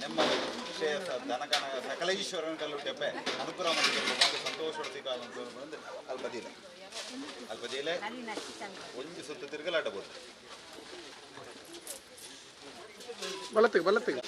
ನೆಮ್ಮದಿ ಶ್ರೇಯಸ್ಸ ಧನಕನ ಸಕಲ ಈಶ್ವರನ ಕಲ್ಲು ಟೆಪ್ಪೆ ಅನುಕೂಲ ಮಾಡಿಕೊಂಡು ಸಂತೋಷ ಕಾಲ ಬಂದು ಅಲ್ಪದಿಲೆ ಒಂದು ಸುತ್ತ ತಿರುಗಲಾಟಬಹುದು ಬಲತ್ತಿಗೆ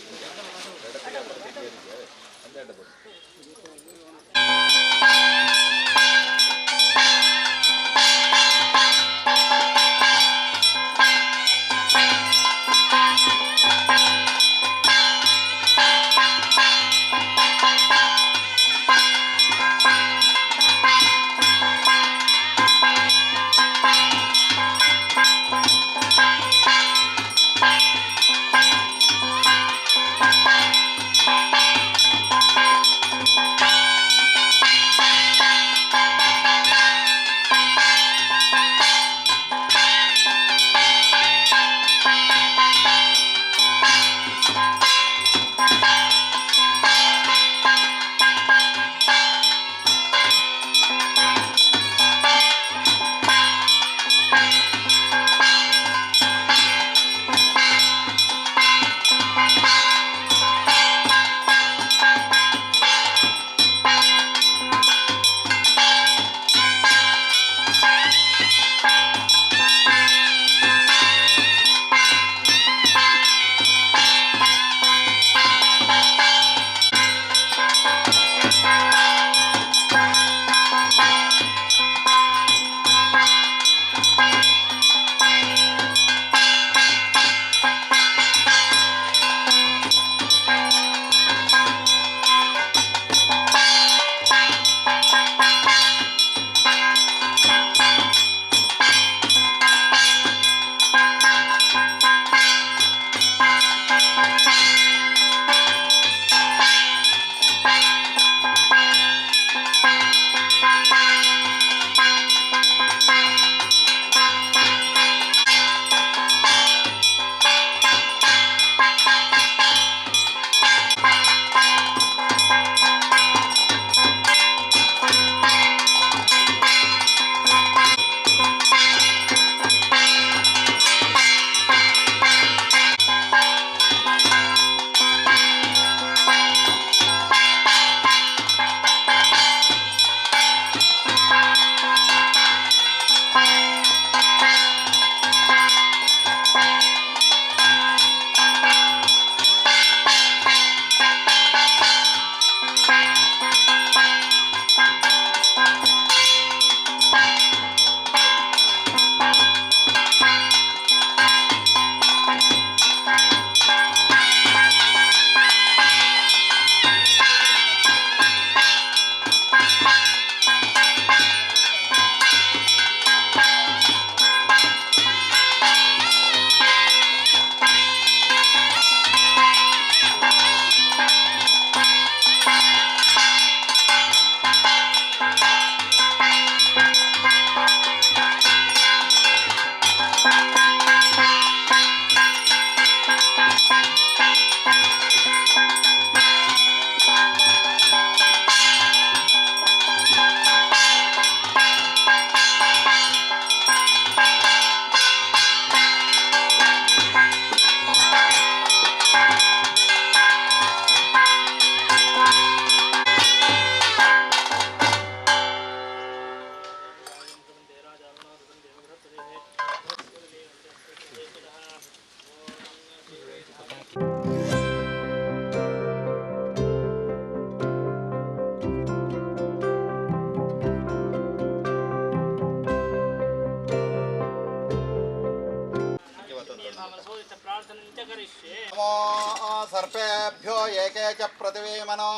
सर्पेभ्यो एके च पृथिवीमनो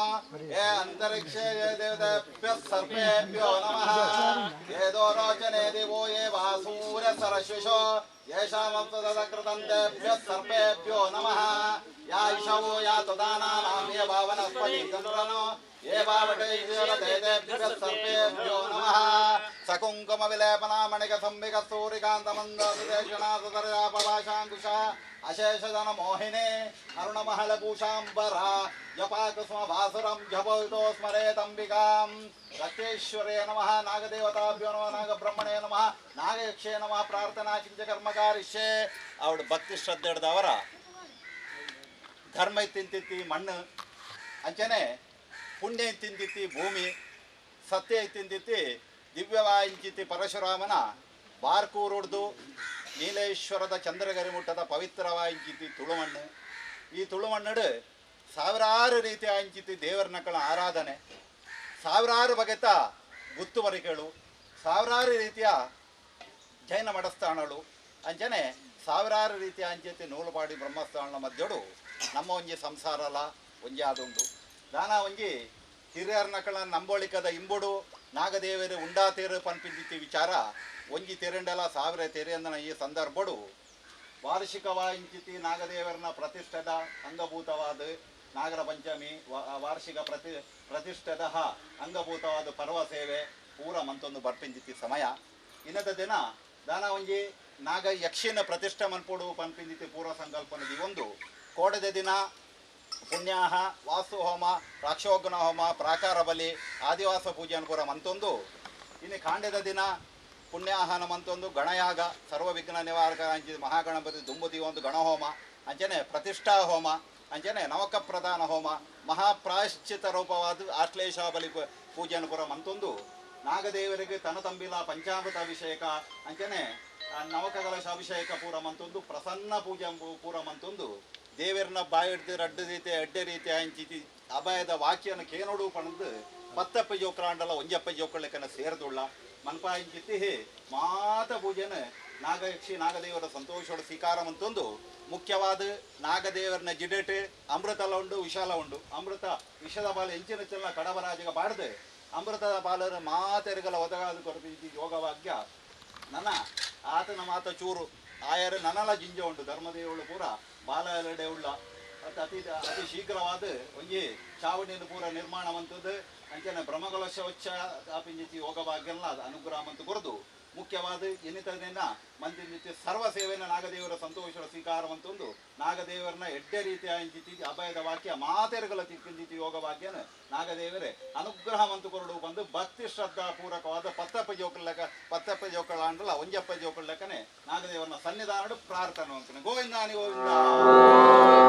ये अंतरिक्षे ये देवतेभ्यः सर्पेभ्यो नमः ये दोरोचने दिवो ये वासूर सरश्विषो येषामप्तदकृतन्तेभ्यः सर्पेभ्यो नमः या इषवो या तदानानां ये भावनस्पति चन्द्रनो ये भावटेभ्यः सर्पेभ्यो नमः सकुङ्कुम विलेपना मणिक संबिक सूरिकान्तमन्दोदेशना सुदर्यापभाषाङ्कुशा अशेषधन मोहिने अरुणमहलभूषाम्बरा जपाकुस्म भासुरं जपवितो स्मरेतम्बिकां रक्तेश्वरे नमः नागदेवताभ्यो नमः नागब्रह्मणे नमः नागयक्षे नमः प्रार्थना किंच कर्मकारिष्ये आवड़ भक्ति श्रद्धे ಧರ್ಮ ತಿಂತಿತ್ತಿ ಮಣ್ಣು ಅಂಚನೆ ಪುಣ್ಯ ತಿಂದಿತ್ತಿ ಭೂಮಿ ಸತ್ಯ ತಿಂದಿತ್ತಿ ದಿವ್ಯವಾಯಿಂಚಿತಿ ಪರಶುರಾಮನ ಬಾರ್ಕೂರುಡ್ದು ನೀಲೇಶ್ವರದ ಚಂದ್ರಗರಿ ಮುಟ್ಟದ ಪವಿತ್ರವಾಯಿಂಚಿತಿ ತುಳುಮಣ್ಣು ಈ ತುಳುಮಣ್ಣಡು ಸಾವಿರಾರು ರೀತಿ ಆಂಚಿತಿ ದೇವರ ನಕ್ಕಳ ಆರಾಧನೆ ಸಾವಿರಾರು ಬಗೆತ ಗುತ್ತುವರಿಗಳು ಸಾವಿರಾರು ರೀತಿಯ ಜೈನ ಮಠಸ್ಥಾನಗಳು ಅಂಚನೆ ಸಾವಿರಾರು ರೀತಿಯ ಅಂಚತಿ ನೂಲುಪಾಡಿ ಬ್ರಹ್ಮಸ್ಥಾನದ ಮಧ್ಯಡು ನಮ್ಮ ಒಂಜಿ ಸಂಸಾರಲ ಒಂಜಿ ಆದುಂಡು ದಾನ ಒಂಜಿ ಹಿರಿಯರ ನಕ್ಕಳ ನಂಬೋಳಿಕದ ಇಂಬುಡು ನಾಗದೇವರು ಉಂಡಾತೇರು ಪನ್ಪಿದ್ದಿತ್ತಿ ವಿಚಾರ ಒಂಜಿ ತೆರೆಂಡಲ ಸಾವಿರ ತೆರೆಯಂದನ ಈ ಸಂದರ್ಭಡು ವಾರ್ಷಿಕವಾಯಿಂಚಿತಿ ನಾಗದೇವರನ ಪ್ರತಿಷ್ಠದ ಅಂಗಭೂತವಾದ ನಾಗರ ಪಂಚಮಿ ವಾರ್ಷಿಕ ಪ್ರತಿಷ್ಠದ ಅಂಗಭೂತವಾದ ಪರ್ವ ಸೇವೆ ಪೂರ ಮಂತೊಂದು ಬರ್ಪಿಂಜಿತಿ ಸಮಯ ಇನ್ನದ ದಿನ ದಾನ ಒಂಜಿ ನಾಗ ಯಕ್ಷಿನ ಪ್ರತಿಷ್ಠೆ ಮನ್ಪೋಡು ಪನ್ಪಿಂಜಿತಿ ಪೂರ್ವ ಸಂಕಲ್ಪನದಿ ಒಂದು ಕೋಡದ ದಿನ ಪುಣ್ಯಾಹ ವಾಸ್ತು ಹೋಮ ರಾಕ್ಷೋಗ್ನ ಹೋಮ ಪ್ರಾಕಾರ ಬಲಿ ಆದಿವಾಸ ಪೂಜೆ ಅನುಪುರ ಮಂತೊಂದು ಇನ್ನು ಕಾಂಡ್ಯದ ದಿನ ಪುಣ್ಯಾಹನ ಮಂತೊಂದು ಗಣಯಾಗ ಸರ್ವ ವಿಘ್ನ ನಿವಾರಕ ಅಂಚೆ ಮಹಾಗಣಪತಿ ದುಂಬುದಿ ಒಂದು ಗಣಹೋಮ ಅಂಚನೆ ಪ್ರತಿಷ್ಠಾ ಹೋಮ ಅಂಚನೆ ನವಕ ಪ್ರಧಾನ ಹೋಮ ಮಹಾಪ್ರಾಯಶ್ಚಿತ ರೂಪವಾದ ಆಶ್ಲೇಷಾಬಲಿ ಪೂಜೆ ಅನುಪುರ ಮಂತೊಂದು ನಾಗದೇವರಿಗೆ ತನತಂಬಿಲ ಪಂಚಾಮೃತ ಅಭಿಷೇಕ ಅಂಚನೆ ನವಕಕಲಶ ಅಭಿಷೇಕ ಪೂರ ಮಂತೊಂದು ಪ್ರಸನ್ನ ಪೂಜೆ ಪೂರ ಮಂತೊಂದು ದೇವರನ್ನ ಬಾಯಿಡ್ದು ರಡ್ಡು ರೀತಿ ಅಡ್ಡೆ ರೀತಿ ಹಂಚಿತಿ ಅಭಯದ ವಾಕ್ಯನ ಕೇನೋಡು ಪಣದು ಪತ್ತಪ್ಪ ಜೋಕ್ರಾಂಡಲ ಒಂಜಪ್ಪ ಜೋಕಳ್ಳೆಕನ ಸೇರ್ದುಳ್ಳ ಮನ್ಪಾಯಿಂಚಿತಿ ಮಾತ ಪೂಜೆನ ನಾಗಯಕ್ಷಿ ನಾಗದೇವರ ಸಂತೋಷೋಡ ಸ್ವೀಕಾರ ಮಂತೊಂದು ಮುಖ್ಯವಾದ ನಾಗದೇವರನ್ನ ಜಿಡೇಟ್ ಅಮೃತಲ ಉಂಡು ವಿಶಾಲ ಉಂಡು ಅಮೃತ ವಿಷದ ಬಾಲ ಹೆಂಚಿನ ಚೆಲ್ಲ ಕಡಬರಾಜಿಗ ಬಾಡ್ದು ಅಮೃತದ ಬಾಲರ ಮಾತೆರಗಲ ಒದಗಾದ ಕೊರತಿ ಯೋಗವಾಕ್ಯ ನನ್ನ ಆತನ ಮಾತ ಚೂರು ಆಯರು ನನಲ ಜಿಂಜ ಉಂಟು ಧರ್ಮದೇವಳು ಪೂರ ಬಾಲಡೆ ಉಳ್ಳ ಅತಿ ಶೀಘ್ರವಾದ ಒಂಜಿ ಚಾವಣಿಯನ್ನು ಪೂರ ನಿರ್ಮಾಣ ಮಂತದ್ದು ಅಂಚನೆ ಬ್ರಹ್ಮಕಲಶ ವಚ್ಚ ಆಪಿಂಜಿತಿ ಯೋಗಭಾಗ್ಯಲ್ಲ ಅನುಗ್ರಹ ಮಂತು ಕೊರದು ಮುಖ್ಯವಾದ ಎನ್ನಿತದಿಂದ ಮಂದಿ ಸರ್ವ ಸೇವೆನ ನಾಗದೇವರ ಸಂತೋಷ ಸ್ವೀಕಾರ ಮಂತೊಂದು ನಾಗದೇವರನ್ನ ಎಡ್ಡೆ ರೀತಿಯ ಇಂಚಿತಿ ಅಭಯದ ವಾಕ್ಯ ಮಾತೆರಗಲ ತಿಕ್ಕಿಂಜಿತಿ ಯೋಗಭಾಗ್ಯನ ನಾಗದೇವರೇ ಅನುಗ್ರಹ ಮಂತು ಕೊರಡು ಬಂದು ಭಕ್ತಿ ಶ್ರದ್ಧಾ ಪೂರಕವಾದ ಪತ್ತಪ್ಪ ಜೋಕಳ ಅಂಡಲ್ಲ ಒಂಜಪ್ಪ ಜೋಕಳ ಲೆಕ್ಕನೆ ನಾಗದೇವರನ್ನ ಸನ್ನಿಧಾನ ಪ್ರಾರ್ಥನೆ ಅಂತಾನೆ ಗೋವಿಂದಾನಿ ಗೋವಿಂದ.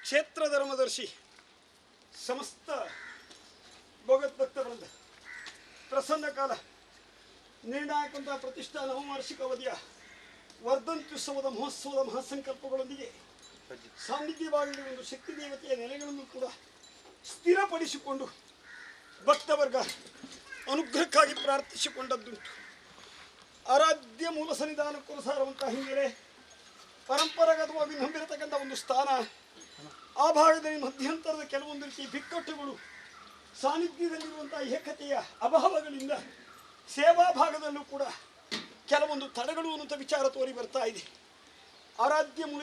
ಕ್ಷೇತ್ರ ಧರ್ಮದರ್ಶಿ ಸಮಸ್ತ ಭಗವದ್ಭಕ್ತ ವೃಂದ ಪ್ರಸನ್ನ ಕಾಲ ನಿರ್ಣಾಯಕಂತ ಪ್ರತಿಷ್ಠಾ ನವವಾರ್ಷಿಕ ಅವಧಿಯ ವರ್ಧಂತ್ಯುತ್ಸವದ ಮಹೋತ್ಸವದ ಮಹಾಸಂಕಲ್ಪಗಳೊಂದಿಗೆ ಸಾನ್ನಿಧ್ಯವಾಗಲಿ ಒಂದು ಶಕ್ತಿ ದೇವತೆಯ ನೆಲೆಗಳನ್ನು ಕೂಡ ಸ್ಥಿರಪಡಿಸಿಕೊಂಡು ಭಕ್ತವರ್ಗ ಅನುಗ್ರಹಕ್ಕಾಗಿ ಪ್ರಾರ್ಥಿಸಿಕೊಂಡದ್ದುಂಟು. ಆರಾಧ್ಯ ಮೂಲ ಸನ್ನಿಧಾನಕ್ಕನುಸಾರವಂತಹ ಹಿನ್ನೆಲೆ ಪರಂಪರಾಗತವಾಗಿ ನಂಬಿರತಕ್ಕಂಥ ಒಂದು ಸ್ಥಾನ, ಆ ಭಾಗದಲ್ಲಿ ಮಧ್ಯಂತರದ ಕೆಲವೊಂದು ರೀತಿಯ ಬಿಕ್ಕಟ್ಟುಗಳು, ಸಾನ್ನಿಧ್ಯದಲ್ಲಿರುವಂತಹ ಏಕತೆಯ ಅಭಾವಗಳಿಂದ ಸೇವಾ ಭಾಗದಲ್ಲೂ ಕೂಡ ಕೆಲವೊಂದು ತಡೆಗಳು ಅನ್ನುವಂಥ ವಿಚಾರ ತೋರಿ ಬರ್ತಾ ಇದೆ. ಆರಾಧ್ಯ ಮೂಲ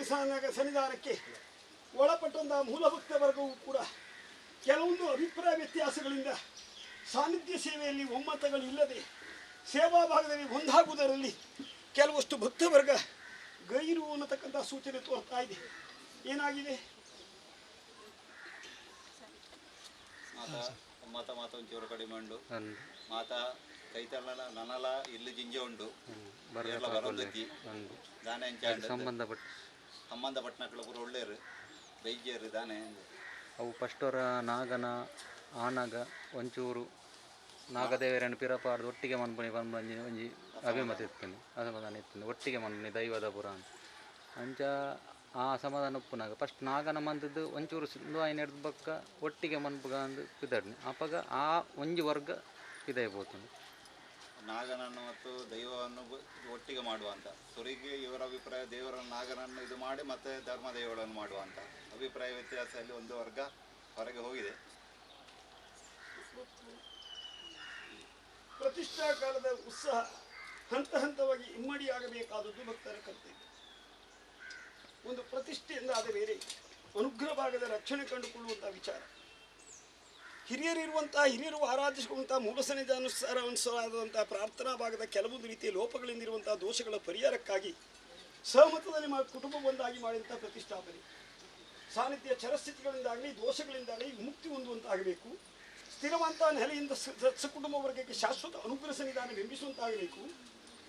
ಸನ್ನಿಧಾನಕ್ಕೆ ಒಳಪಟ್ಟಂತಹ ಮೂಲಭಕ್ತ ವರ್ಗವೂ ಕೂಡ ಕೆಲವೊಂದು ಅಭಿಪ್ರಾಯ ವ್ಯತ್ಯಾಸಗಳಿಂದ ಸಾನ್ನಿಧ್ಯ ಸೇವೆಯಲ್ಲಿ ಒಮ್ಮತಗಳಿಲ್ಲದೆ ಸೇವಾ ಭಾಗದಲ್ಲಿ ಒಂದಾಗುವುದರಲ್ಲಿ ಕೆಲವಷ್ಟು ಭಕ್ತವರ್ಗ ಗೈರು ಅನ್ನತಕ್ಕಂಥ ಸೂಚನೆ ತೋರ್ತಾ ಇದೆ. ಏನಾಗಿದೆ? ಮಾತಾ ಮಾತ ಒಂಚೂರು ಕಡಿಮೆ ಉಂಡು, ಮಾತಾ ಕೈತಲ್ಲ ನನಲ ಇಲ್ಲಿ ಜಿಂಜೆ ಉಂಡು, ಬರೋದಕ್ಕೆ ದಾನೆ ಸಂಬಂಧಪಟ್ಟನಗಳು ಕೂಡ ಒಳ್ಳೆಯರು ಬೈಜ್ಯರು ದಾನೆ ಅವು ಫಸ್ಟವರ ನಾಗನ ಆನಗ ಒಂಚೂರು ನಾಗದೇವರನ್ನು ಪಿರಪಾಡ್ದು ಒಟ್ಟಿಗೆ ಮನ್ಪುನಿ ಬಂದು ಒಂಜಿ ಅಭಿಮತ ಇರ್ತೀನಿ, ಅಸಮಾಧಾನ ಇರ್ತೀನಿ, ಒಟ್ಟಿಗೆ ಮನ್ಪುನಿ ದೈವದ ಪುರ ಅಂತ ಅಂಚ ಆ ಸಮಾಧಾನ ಉಪ್ಪುನಾಗ ಫಸ್ಟ್ ನಾಗನ ಮಂದದ್ದು ಒಂಚೂರು ಸಿಂಧುವಾಯಿನ ಹಿಡ್ದು ಬಕ್ಕ ಒಟ್ಟಿಗೆ ಮನ್ಪುಗ ಅಂದು ಪಿದಾಡ್ನಿ ಅಪ್ಪಗ ಆ ಒಂಜಿ ವರ್ಗ ಪಿದಾಯ್ಬೋತುಂಡು. ನಾಗನನ್ನು ಮತ್ತು ದೈವವನ್ನು ಒಟ್ಟಿಗೆ ಮಾಡುವಂತ ಸುರಿಗೆ ಇವರ ಅಭಿಪ್ರಾಯ ದೇವರನ್ನು ನಾಗನನ್ನು ಇದು ಮಾಡಿ ಮತ್ತೆ ಧರ್ಮ ದೈವಗಳನ್ನು ಮಾಡುವಂತ ಅಭಿಪ್ರಾಯ ವ್ಯತ್ಯಾಸದಲ್ಲಿ ಒಂದು ವರ್ಗ ಹೊರಗೆ ಹೋಗಿದೆ. ಪ್ರತಿಷ್ಠಾ ಕಾಲದ ಉತ್ಸಾಹ ಹಂತ ಹಂತವಾಗಿ ಇಮ್ಮಡಿಯಾಗಬೇಕಾದದ್ದು ಭಕ್ತರ ಕರ್ತವ್ಯ. ಒಂದು ಪ್ರತಿಷ್ಠೆಯಿಂದ ಆದ ಬೇರೆ ಅನುಗ್ರಹ ಭಾಗದ ರಕ್ಷಣೆ ಕಂಡುಕೊಳ್ಳುವಂತಹ ವಿಚಾರ, ಹಿರಿಯರು ಆರಾಧಿಸಿರುವಂತಹ ಮೂಲ ಸನ್ನಿಧಾನುಸಾರವಾದಂತಹ ಪ್ರಾರ್ಥನಾ ಭಾಗದ ಕೆಲವೊಂದು ರೀತಿಯ ಲೋಪಗಳಿಂದಿರುವಂತಹ ದೋಷಗಳ ಪರಿಹಾರಕ್ಕಾಗಿ ಸಹಮತದಲ್ಲಿ ಕುಟುಂಬ ಒಂದಾಗಿ ಮಾಡಿದಂತಹ ಪ್ರತಿಷ್ಠಾಪನೆ ಸಾನ್ನಿಧ್ಯ ಚರಸ್ಥಿತಿಗಳಿಂದಾಗಲಿ ದೋಷಗಳಿಂದಾಗಲಿ ವಿಮುಕ್ತಿ ಹೊಂದುವಂತಾಗಬೇಕು. ಸ್ಥಿರವಂತ ನೆಲೆಯಿಂದ ಸಕುಟುಂಬ ವರ್ಗಕ್ಕೆ ಶಾಶ್ವತ ಅನುಗ್ರಹ ಸನ್ನಿಧಾನ ಬಿಂಬಿಸುವಂತಾಗಬೇಕು.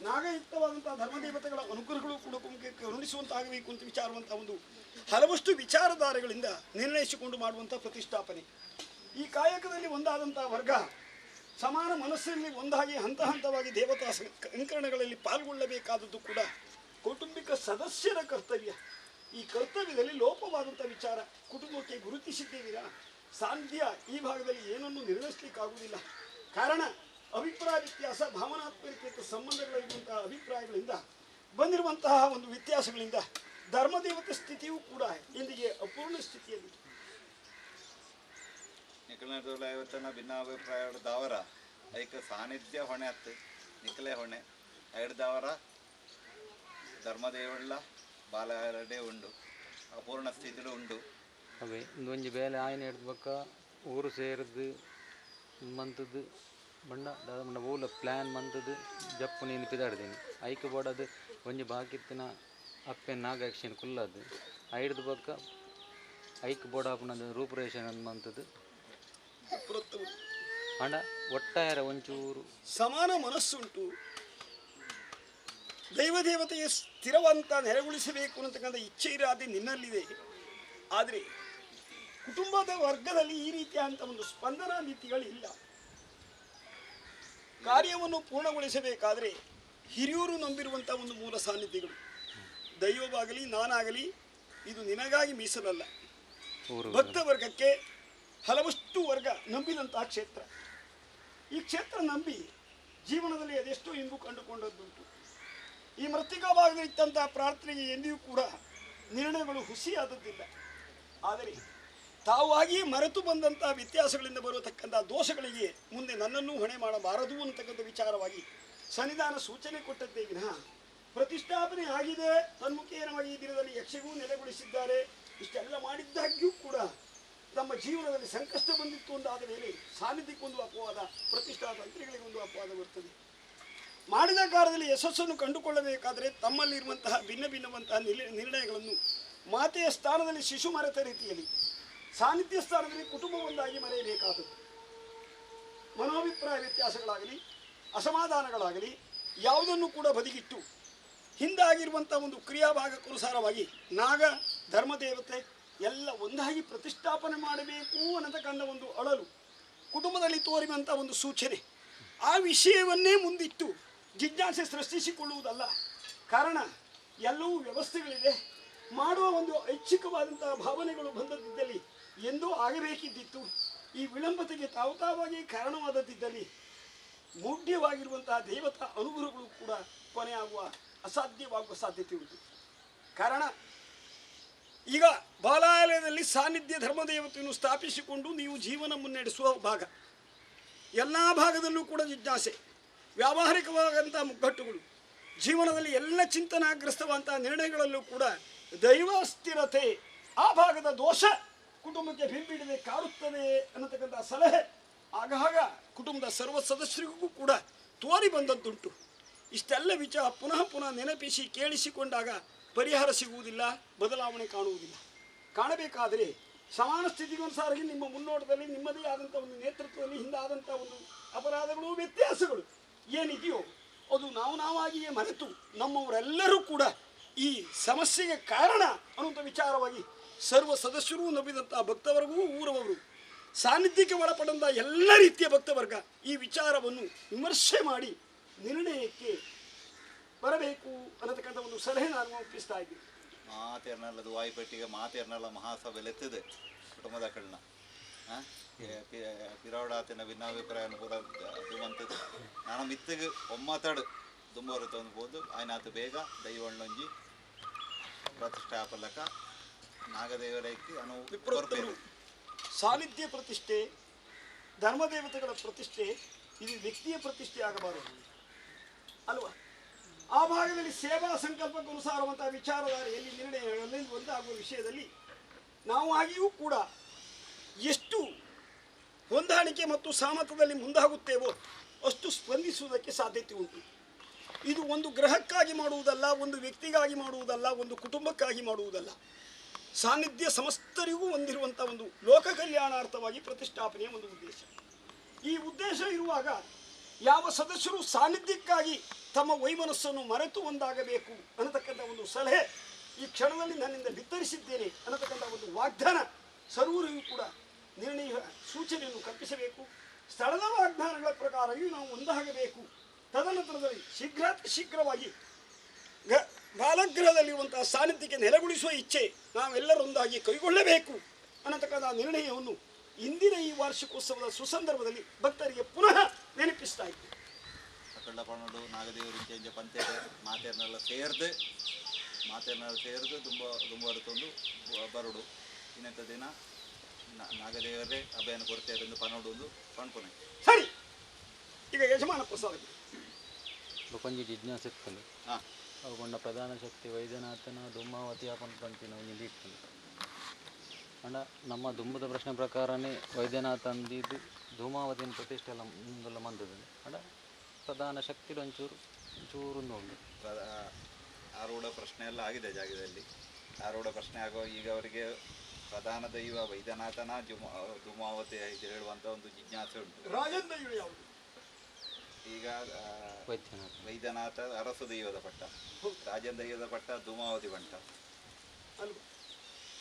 ನಾಗಯುಕ್ತವಾದಂತಹ ಧರ್ಮದೇವತೆಗಳ ಅನುಗ್ರಹಗಳು ಕೂಡ ಕರುಣಿಸುವಂತಾಗಬೇಕು ಅಂತ ವಿಚಾರುವಂತಹ ಒಂದು ಹಲವಷ್ಟು ವಿಚಾರಧಾರೆಗಳಿಂದ ನಿರ್ಣಯಿಸಿಕೊಂಡು ಮಾಡುವಂತಹ ಪ್ರತಿಷ್ಠಾಪನೆ. ಈ ಕಾಯಕದಲ್ಲಿ ಒಂದಾದಂತಹ ವರ್ಗ ಸಮಾನ ಮನಸ್ಸಿನಲ್ಲಿ ಒಂದಾಗಿ ಹಂತ ಹಂತವಾಗಿ ದೇವತಾ ಸಂಕರಣಗಳಲ್ಲಿ ಪಾಲ್ಗೊಳ್ಳಬೇಕಾದದ್ದು ಕೂಡ ಕೌಟುಂಬಿಕ ಸದಸ್ಯರ ಕರ್ತವ್ಯ. ಈ ಕರ್ತವ್ಯದಲ್ಲಿ ಲೋಪವಾದಂಥ ವಿಚಾರ ಕುಟುಂಬಕ್ಕೆ ಗುರುತಿಸಿದ್ದೇವಿರ ಸಾನ್ನಿಧ್ಯ ಈ ಭಾಗದಲ್ಲಿ ಏನನ್ನು ನಿರ್ಣಯಿಸಲಿಕ್ಕಾಗುವುದಿಲ್ಲ. ಕಾರಣ ಅಭಿಪ್ರಾಯ ವ್ಯತ್ಯಾಸ, ಭಾವನಾತ್ಮಕ ಸಂಬಂಧಗಳಿರುವಂತಹ ಅಭಿಪ್ರಾಯಗಳಿಂದ ಬಂದಿರುವಂತಹ ಒಂದು ವ್ಯತ್ಯಾಸಗಳಿಂದ ಧರ್ಮದೇವತೆ ಸ್ಥಿತಿಯೂ ಕೂಡ ಇಂದಿಗೆ ಅಪೂರ್ಣ ಸ್ಥಿತಿಯಲ್ಲಿ ನಿಖಲನದೋಲ ಐವತ್ತನ ಭಿನ್ನಾಭಿಪ್ರಾಯ ದಾವರ ಐಕ ಸಾನ್ನಿಧ್ಯ ಹೊಣೆ ಹತ್ತು ನಿಖಲೆ ಹೊಣೆ ಐದು ದಾವರ ಧರ್ಮದೇವಳ್ಳ ಬಾಲಡೆ ಉಂಡು ಅಪೂರ್ಣ ಸ್ಥಿತಿಲು ಉಂಡು. ಅವೇ ಒಂಜಿ ಬೇಲೆ ಆಯ್ನ ಹಿಡ್ದಕ್ಕ ಊರು ಸೇರಿದ್ದು ಮಂತದ್ದು ಬಣ್ಣ ಬಣ್ಣ ಊಲ ಪ್ಲ್ಯಾನ್ ಮಂತದ್ದು ಜಪ್ಪು ನೀನು ಪಿದಾಡ್ದೀನಿ ಐಕ್ ಬೋಡದು ಒಂಜಿ ಬಾಕಿತ್ತಿನ ಅಪ್ಪೆ ನಾಗ ಆಕ್ಷನ್ ಕುಲ್ಲದು ಐಡ್ದು ಬಕ್ಕ ಐಕ್ ಬೋಡಾಪನದು ರೂಪುರೇಷನ್ ಮಂತದ್ದು ಹಣ ಒಟ್ಟಾರೆ ಒಂಚೂರು ಸಮಾನ ಮನಸ್ಸುಂಟು. ದೈವದೇವತೆಯ ಸ್ಥಿರವಂತ ನೆಲೆಗೊಳಿಸಬೇಕು ಅನ್ನತಕ್ಕಂಥ ಇಚ್ಛೆ ಇರಾದೆ ನಿನ್ನಲ್ಲಿದೆ. ಆದರೆ ಕುಟುಂಬದ ವರ್ಗದಲ್ಲಿ ಈ ರೀತಿಯಾದಂಥ ಒಂದು ಸ್ಪಂದನಾ ನೀತಿಗಳಿಲ್ಲ. ಕಾರ್ಯವನ್ನು ಪೂರ್ಣಗೊಳಿಸಬೇಕಾದರೆ ಹಿರಿಯೂರು ನಂಬಿರುವಂಥ ಒಂದು ಮೂಲ ಸಾನ್ನಿಧ್ಯಗಳು ದೈವವಾಗಲಿ ನಾನಾಗಲಿ ಇದು ನಿನಗಾಗಿ ಮೀಸಲಲ್ಲ. ಭಕ್ತ ವರ್ಗಕ್ಕೆ ಹಲವಷ್ಟು ವರ್ಗ ನಂಬಿದಂತಹ ಕ್ಷೇತ್ರ. ಈ ಕ್ಷೇತ್ರ ನಂಬಿ ಜೀವನದಲ್ಲಿ ಅದೆಷ್ಟೋ ಇಂಬು ಕಂಡುಕೊಂಡದ್ದುಂಟು. ಈ ಮೃತ್ತಿಕಾ ಭಾಗದಲ್ಲಿ ಇತ್ತಂತಹ ಪ್ರಾರ್ಥನೆಗೆ ಎಂದಿಯೂ ಕೂಡ ನಿರ್ಣಯಗಳು ಹುಸಿಯಾದದ್ದಿಲ್ಲ. ಆದರೆ ತಾವಾಗಿ ಮರೆತು ಬಂದಂತಹ ವ್ಯತ್ಯಾಸಗಳಿಂದ ಬರತಕ್ಕಂಥ ದೋಷಗಳಿಗೆ ಮುಂದೆ ನನ್ನನ್ನು ಹೊಣೆ ಮಾಡಬಾರದು ಅನ್ನತಕ್ಕಂಥ ವಿಚಾರವಾಗಿ ಸನ್ನಿಧಾನ ಸೂಚನೆ ಕೊಟ್ಟದ್ದೇ ವಿನಃ ಪ್ರತಿಷ್ಠಾಪನೆ ಆಗಿದೆ, ತನ್ಮುಖೇನವಾಗಿ ಈ ದಿನದಲ್ಲಿ ಯಕ್ಷಗೂ ನೆಲೆಗೊಳಿಸಿದ್ದಾರೆ, ಇಷ್ಟೆಲ್ಲ ಮಾಡಿದ್ದಾಗ್ಯೂ ಕೂಡ ನಮ್ಮ ಜೀವನದಲ್ಲಿ ಸಂಕಷ್ಟ ಬಂದಿತ್ತು ಅಂತಾದ ಮೇಲೆ ಸಾನ್ನಿಧ್ಯಕ್ಕೊಂದು ಅಪವಾದ, ಪ್ರತಿಷ್ಠಾ ತಂತ್ರಿಗಳಿಗೊಂದು ಅಪವಾದ ಬರ್ತದೆ. ಮಾಡಿದ ಕಾರ್ಯದಲ್ಲಿ ಯಶಸ್ಸನ್ನು ಕಂಡುಕೊಳ್ಳಬೇಕಾದರೆ ತಮ್ಮಲ್ಲಿರುವಂತಹ ಭಿನ್ನ ಭಿನ್ನವಂತಹ ನಿರ್ಣಯಗಳನ್ನು ಮಾತೆಯ ಸ್ಥಾನದಲ್ಲಿ ಶಿಶು ಮರೆತ ರೀತಿಯಲ್ಲಿ ಸಾನ್ನಿಧ್ಯ ಸ್ಥಾನದಲ್ಲಿ ಕುಟುಂಬ ಒಂದಾಗಿ ಮರೆಯಬೇಕಾದದ್ದು. ಮನೋಭಿಪ್ರಾಯ ವ್ಯತ್ಯಾಸಗಳಾಗಲಿ ಅಸಮಾಧಾನಗಳಾಗಲಿ ಯಾವುದನ್ನು ಕೂಡ ಬದಿಗಿಟ್ಟು ಹಿಂದಾಗಿರುವಂಥ ಒಂದು ಕ್ರಿಯಾಭಾಗಕ್ಕನುಸಾರವಾಗಿ ನಾಗ ಧರ್ಮದೇವತೆ ಎಲ್ಲ ಒಂದಾಗಿ ಪ್ರತಿಷ್ಠಾಪನೆ ಮಾಡಬೇಕು ಅನ್ನತಕ್ಕಂಥ ಒಂದು ಅಳಲು ಕುಟುಂಬದಲ್ಲಿ ತೋರಿರುವಂಥ ಒಂದು ಸೂಚನೆ. ಆ ವಿಷಯವನ್ನೇ ಮುಂದಿಟ್ಟು ಜಿಜ್ಞಾಸೆ ಸೃಷ್ಟಿಸಿಕೊಳ್ಳುವುದಲ್ಲ. ಕಾರಣ ಎಲ್ಲವೂ ವ್ಯವಸ್ಥೆಗಳಿದೆ. ಮಾಡುವ ಒಂದು ಐಚ್ಛಿಕವಾದಂತಹ ಭಾವನೆಗಳು ಬಂದದ್ದಿದ್ದಲ್ಲಿ ಎಂದೋ ಆಗಬೇಕಿದ್ದಿತ್ತು. ಈ ವಿಳಂಬತೆಗೆ ತಾವಾಗಿ ಕಾರಣವಾದದ್ದಿದ್ದಲ್ಲಿ ಮೌಢ್ಯವಾಗಿರುವಂತಹ ದೇವತಾ ಅನುಭವಗಳು ಕೂಡ ಕೊನೆಯಾಗುವ ಅಸಾಧ್ಯವಾಗುವ ಸಾಧ್ಯತೆ ಉಂಟು. ಕಾರಣ ಈಗ ಬಾಲಾಲಯದಲ್ಲಿ ಸಾನ್ನಿಧ್ಯ ಧರ್ಮದೇವತೆಯನ್ನು ಸ್ಥಾಪಿಸಿಕೊಂಡು ನೀವು ಜೀವನ ಮುನ್ನಡೆಸುವ ಭಾಗ, ಎಲ್ಲ ಭಾಗದಲ್ಲೂ ಕೂಡ ಜಿಜ್ಞಾಸೆ, ವ್ಯಾವಹಾರಿಕವಾದಂಥ ಮುಗ್ಗಟ್ಟುಗಳು, ಜೀವನದಲ್ಲಿ ಎಲ್ಲ ಚಿಂತನಾಗ್ರಸ್ತವಂತಹ ನಿರ್ಣಯಗಳಲ್ಲೂ ಕೂಡ ದೈವ ಸ್ಥಿರತೆ, ಆ ಭಾಗದ ದೋಷ ಕುಟುಂಬಕ್ಕೆ ಬಿಂಬಿಡದೆ ಕಾಡುತ್ತದೆ ಅನ್ನತಕ್ಕಂಥ ಸಲಹೆ ಆಗಾಗ ಕುಟುಂಬದ ಸರ್ವ ಸದಸ್ಯರಿಗೂ ಕೂಡ ತೋರಿ ಬಂದದ್ದುಂಟು. ಇಷ್ಟೆಲ್ಲ ವಿಚಾರ ಪುನಃ ಪುನಃ ನೆನಪಿಸಿ ಕೇಳಿಸಿಕೊಂಡಾಗ ಪರಿಹಾರ ಸಿಗುವುದಿಲ್ಲ, ಬದಲಾವಣೆ ಕಾಣುವುದಿಲ್ಲ. ಕಾಣಬೇಕಾದರೆ ಸಮಾನ ಸ್ಥಿತಿಗನುಸಾರವಾಗಿ ನಿಮ್ಮ ಮುನ್ನೋಟದಲ್ಲಿ ನಿಮ್ಮದೇ ಆದಂಥ ಒಂದು ನೇತೃತ್ವದಲ್ಲಿ ಹಿಂದಾದಂಥ ಒಂದು ಅಪರಾಧಗಳು, ವ್ಯತ್ಯಾಸಗಳು ಏನಿದೆಯೋ ಅದು ನಾವಾಗಿಯೇ ಮರೆತು ನಮ್ಮವರೆಲ್ಲರೂ ಕೂಡ ಈ ಸಮಸ್ಯೆಗೆ ಕಾರಣ ಅನ್ನುವಂಥ ವಿಚಾರವಾಗಿ ಸರ್ವ ಸದಸ್ಯರು ನಂಬಿದಂಥ ಭಕ್ತವರ್ಗವೂ ಊರವರು ಸಾನ್ನಿಧ್ಯಕ್ಕೆ ಒಳಪಡಂಥ ಎಲ್ಲ ರೀತಿಯ ಭಕ್ತವರ್ಗ ಈ ವಿಚಾರವನ್ನು ವಿಮರ್ಶೆ ಮಾಡಿ ನಿರ್ಣಯಕ್ಕೆ ಬರಬೇಕು ಅನ್ನತಕ್ಕಂಥ ಒಂದು ಸಲಹೆ ನಾನು ಒಪ್ಪಿಸ್ತಾ ಇದ್ದೀನಿ. ಮಾತೇರ್ನಲ್ಲದು ವಾಯುಪಟ್ಟಿಗೆ ಮಾತೇರ್ನಲ್ಲ ಮಹಾಸಭೆಲೆತ್ತದೆ ಕುಟುಂಬದ ಕಳ್ಳ ಪಿರಾವಡಾತಿನ ಭಿನ್ನಾಭಿಪ್ರಾಯ ಪೂರ ದುಮಂತದ್ದು ನಾನು ಮಿತ್ತಿಗೆ ಒಮ್ಮತಡು ದುಂಬರು ತಂದುಬೋದು ಆಯ್ನಾತು ಬೇಗ ದೈವಣ್ಣೊಂಜಿ ಪ್ರತಿಷ್ಠಾಪಲಕ ನಾಗದೇವರೈಕಿ ಅನು ಸಾನ್ನಿಧ್ಯ ಪ್ರತಿಷ್ಠೆ, ಧರ್ಮದೇವತೆಗಳ ಪ್ರತಿಷ್ಠೆ, ಇದು ವ್ಯಕ್ತಿಯ ಪ್ರತಿಷ್ಠೆ ಆಗಬಾರದು ಅಲ್ವಾ? ಆ ಭಾಗದಲ್ಲಿ ಸೇವಾ ಸಂಕಲ್ಪಕ್ಕನುಸಾರವಂತಹ ವಿಚಾರಧಾರೆಯಲ್ಲಿ ನಿರ್ಣಯಗಳಲ್ಲಿ ಒಂದಾಗುವ ವಿಷಯದಲ್ಲಿ ನಾವು ಆಗಿಯೂ ಕೂಡ ಎಷ್ಟು ಹೊಂದಾಣಿಕೆ ಮತ್ತು ಸಾಮರ್ಥ್ಯದಲ್ಲಿ ಮುಂದಾಗುತ್ತೇವೋ ಅಷ್ಟು ಸ್ಪಂದಿಸುವುದಕ್ಕೆ ಸಾಧ್ಯತೆ ಉಂಟು. ಇದು ಒಂದು ಗ್ರಹಕ್ಕಾಗಿ ಮಾಡುವುದಲ್ಲ, ಒಂದು ವ್ಯಕ್ತಿಗಾಗಿ ಮಾಡುವುದಲ್ಲ, ಒಂದು ಕುಟುಂಬಕ್ಕಾಗಿ ಮಾಡುವುದಲ್ಲ. ಸಾನ್ನಿಧ್ಯ ಸಮಸ್ತರಿಗೂ ಹೊಂದಿರುವಂಥ ಒಂದು ಲೋಕ ಕಲ್ಯಾಣಾರ್ಥವಾಗಿ ಪ್ರತಿಷ್ಠಾಪನೆಯ ಒಂದು ಉದ್ದೇಶ. ಈ ಉದ್ದೇಶ ಇರುವಾಗ ಯಾವ ಸದಸ್ಯರು ಸಾನ್ನಿಧ್ಯಕ್ಕಾಗಿ ತಮ್ಮ ವೈಮನಸ್ಸನ್ನು ಮರೆತು ಒಂದಾಗಬೇಕು ಅನ್ನತಕ್ಕಂಥ ಒಂದು ಸಲಹೆ ಈ ಕ್ಷಣದಲ್ಲಿ ನನ್ನಿಂದ ಬಿತ್ತರಿಸಿದ್ದೇನೆ ಅನ್ನತಕ್ಕಂಥ ಒಂದು ವಾಗ್ದಾನ ಸರ್ವರಿಗೂ ಕೂಡ ನಿರ್ಣಯ ಸೂಚನೆಯನ್ನು ಕಲ್ಪಿಸಬೇಕು. ಸ್ಥಳದ ವಾಗ್ದಾನಗಳ ಪ್ರಕಾರವೂ ನಾವು ಒಂದಾಗಬೇಕು. ತದನಂತರದಲ್ಲಿ ಶೀಘ್ರವಾಗಿ ಬಾಲಗ್ರಹದಲ್ಲಿರುವಂತಹ ಸಾನ್ನಿಧ್ಯಕ್ಕೆ ನೆಲೆಗೊಳಿಸುವ ಇಚ್ಛೆ ನಾವೆಲ್ಲರೊಂದಾಗಿ ಕೈಗೊಳ್ಳಬೇಕು ಅನ್ನತಕ್ಕಂಥ ನಿರ್ಣಯವನ್ನು ಇಂದಿನ ಈ ವಾರ್ಷಿಕೋತ್ಸವದ ಸುಸಂದರ್ಭದಲ್ಲಿ ಭಕ್ತರಿಗೆ ಪುನಃ ನೆನಪಿಸ್ತಾ ಇದ್ದೆ. ಕಳ್ಳಪಣ್ಣಡು ನಾಗದೇವರಿಗೆ ಪಂಚಾಯತ್ ಮಾತೇರ್ನೆಲ್ಲ ಸೇರ್ದು ದುಂಬರು ತಂದು ಬರುಡು ಇನ್ನಂಥ ದಿನ ನಾಗದೇವರೇ ಅಭಯನ ಕೊರತೆಯರಿಂದ ಪನೋಡು ಪಣ್ಪುನೆ. ಸರಿ, ಈಗ ಯಜಮಾನ ಪ್ರಸಾದ ಕೊಂಚ ಜಿಜ್ಞಾಸೆ ಇರ್ತದೆ. ಅವುಗೊಂಡ ಪ್ರಧಾನ ಶಕ್ತಿ ವೈದ್ಯನಾಥನ ದುಮ್ಮಾವತಿ ಪಂಪಿನ ಒಂದು ಇರ್ತದೆ ಅಂಡ ನಮ್ಮ ದುಂಬದ ಪ್ರಶ್ನೆ ಪ್ರಕಾರನೇ ವೈದ್ಯನಾಥ ಅಂದಿದ್ದು ಧೂಮಾವತಿನ ಪ್ರತಿಷ್ಠೆ ಎಲ್ಲ ಮುಂದೆಲ್ಲ ಬಂದದ್ದು ಅಂಡ ಪ್ರಧಾನ ಶಕ್ತಿ ಒಂಚೂರು ಉಂಟು. ಆರೂಢ ಪ್ರಶ್ನೆ ಎಲ್ಲ ಆಗಿದೆ ಜಾಗದಲ್ಲಿ. ಆರೂಢ ಪ್ರಶ್ನೆ ಆಗೋ ಈಗ ಅವರಿಗೆ ಪ್ರಧಾನ ದೈವ ವೈದ್ಯನಾಥನ ಧೂಮಾವತಿ ಇದು ಹೇಳುವಂಥ ಒಂದು ಜಿಜ್ಞಾಸೆ ಉಂಟು. ರಾಜನ್ ಯಾವುದು? ಈಗ ವೈದ್ಯನಾಥ ಅರಸು ದೈವದ ಪಟ್ಟ, ರಾಜನ್ ದೈವದ ಪಟ್ಟ ಧೂಮಾವತಿ ಪಟ್ಟ ಅಲ್ವ?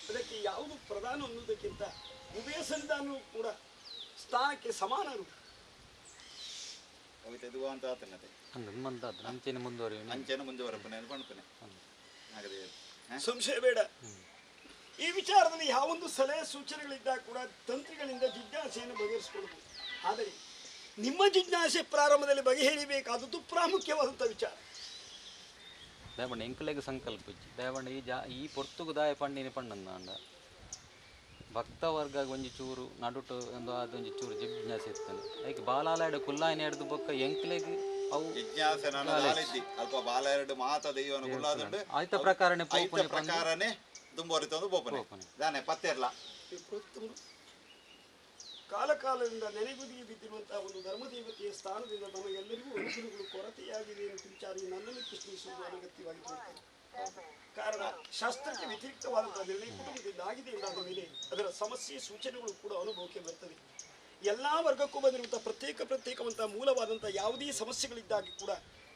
ಅದಕ್ಕೆ ಯಾವುದು ಪ್ರಧಾನ ಅನ್ನೋದಕ್ಕಿಂತ ಉಭಯ ಸಂತಾನವೂ ಕೂಡ ಸ್ಥಾನಕ್ಕೆ ಸಮಾನರು. ಅಂತ ಆತನತೆ ಅಂಚೆನ ಮುಂದುವರಪನೆ ಪಣ್ಪನೆ ಸಂಶಯ ಬೇಡ. ಈ ವಿಚಾರದಲ್ಲಿ ಯಾವೊಂದು ಸಲಹೆ ಸೂಚನೆಗಳಿದ್ದಾಗ ಕೂಡ ತಂತ್ರಿಗಳಿಂದ ಜಿಜ್ಞಾಸೆಯನ್ನು ಬಗೆಹರಿಸಿಕೊಳ್ಳಬಹುದು. ಆದರೆ ನಿಮ್ಮ ಜಿಜ್ಞಾಸೆ ಪ್ರಾರಂಭದಲ್ಲಿ ಬಗೆಹರಿಬೇಕಾದದ್ದು ಪ್ರಾಮುಖ್ಯವಾದಂಥ ವಿಚಾರ. ದಯಪಂಡ ಎಂಕಲೆಗೆ ಸಂಕಲ್ಪ ದಯಪಂಡ ಈ ಪೊರ್ತುಗು ದಾಯ ಪಂಡಿನ ಪಂಡಂದ ಭಕ್ತವರ್ಗ ಒಂಜಿ ಚೂರು ನಡುಟು ಒಂದು ಅದೊಂಜಿ ಚೂರು ಜಿಜ್ಞಾಸೆ ಇರ್ತಾನೆ. ಅದಕ್ಕೆ ಬಾಲಾಲಾಯ್ಡು ಕುಲ್ಲಾಯಿನ ಹಿಡಿದು ಬೊಕ್ಕ ಎಂಕ್ಲೆಗೆ ಅವು ಜಿಜ್ಞಾಸೆ ಅಲ್ಪ ಬಾಲಾಯ್ಡು ಮಾತ ದೈವನ ಕುಲ್ಲಾದುಂಡು ಆಯ್ತ ಪ್ರಕಾರನೇ ದುಂಬೋರಿತಂದು ಬೋಪನೆ ದಾನೆ ಪತ್ತೆರ್ಲ ಕಾಲಕಾಲದಿಂದ ನೆನೆಗುದಿಗೆ ಬಿದ್ದಿರುವಂತಹ ಒಂದು ಧರ್ಮದೇವತೆಯ ಸ್ಥಾನದಿಂದ ನಮಗೆಲ್ಲರಿಗೂ ಅನುಕೂಲಗಳು ಕೊರತೆಯಾಗಿದೆ ಎಂದು ವಿಚಾರಿ ನನ್ನನ್ನು ಪ್ರಶ್ನಿಸುವುದು ಅನಗತ್ಯವಾಗಿ. ಕಾರಣ ಶಾಸ್ತ್ರಕ್ಕೆ ವ್ಯತಿರಿಕ್ತವಾದಂತಹ ನಿರ್ಣಯ ಕುಟುಂಬದಿಂದ ಆಗಿದೆ ಎಂದಾದ ಮೇಲೆ ಅದರ ಸಮಸ್ಯೆ ಸೂಚನೆಗಳು ಕೂಡ ಅನುಭವಕ್ಕೆ ಬರ್ತದೆ. ಎಲ್ಲ ವರ್ಗಕ್ಕೂ ಬಂದಿರುವಂತಹ ಪ್ರತ್ಯೇಕವಂತಹ ಮೂಲವಾದಂಥ ಯಾವುದೇ ಸಮಸ್ಯೆಗಳಿದ್ದಾಗಿ ಕೂಡ